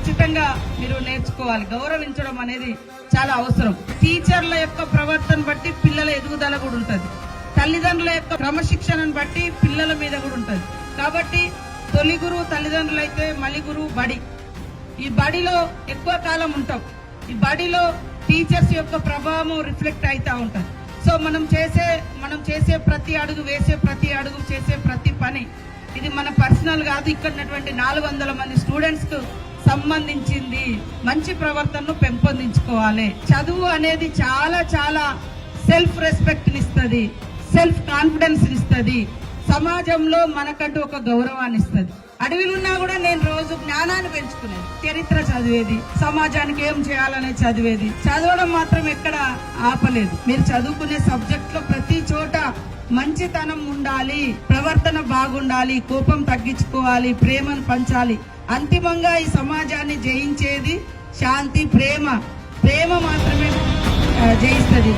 ఖచ్చితంగా మీరు నేర్చుకోవాలి. గౌరవించడం అనేది చాలా అవసరం. టీచర్ల యొక్క ప్రవర్తన బట్టి పిల్లల ఎదుగుదల కూడా ఉంటుంది. తల్లిదండ్రుల యొక్క క్రమశిక్షణను బట్టి పిల్లల మీద కూడా ఉంటుంది. కాబట్టి తొలి గురువు తల్లిదండ్రులు అయితే మలి గురువు బడి. ఈ బడిలో ఎక్కువ కాలం ఉంటాం. ఈ బడిలో టీచర్స్ యొక్క ప్రభావం రిఫ్లెక్ట్ అవుతా ఉంటుంది. సో మనం చేసే ప్రతి అడుగు, వేసే ప్రతి అడుగు, చేసే ప్రతి పని ఇది మన పర్సనల్ కాదు. ఇక్కడ ఉన్నటువంటి 400 మంది స్టూడెంట్స్ కు సంబంధించింది. మంచి ప్రవర్తనను పెంపొందించుకోవాలి. చదువు అనేది చాలా చాలా సెల్ఫ్ రెస్పెక్ట్ ఇస్తుంది, సెల్ఫ్ కాన్ఫిడెన్స్ ఇస్తుంది, సమాజంలో మనకంటూ ఒక గౌరవాన్ని ఇస్తుంది. అడవిలున్నా కూడా నేను రోజు జ్ఞానాన్ని పెంచుకునేది, చరిత్ర చదివేది, సమాజానికి ఏం చేయాలనే చదివేది. చదవడం మాత్రం ఎక్కడ ఆపలేదు. మీరు చదువుకునే సబ్జెక్ట్ లో ప్రతి చోట మంచితనం ఉండాలి, ప్రవర్తన బాగుండాలి, కోపం తగ్గించుకోవాలి, ప్రేమను పంచాలి. అంతిమంగా ఈ సమాజాన్ని జయించేది శాంతి, ప్రేమ మాత్రమే జయిస్తుంది.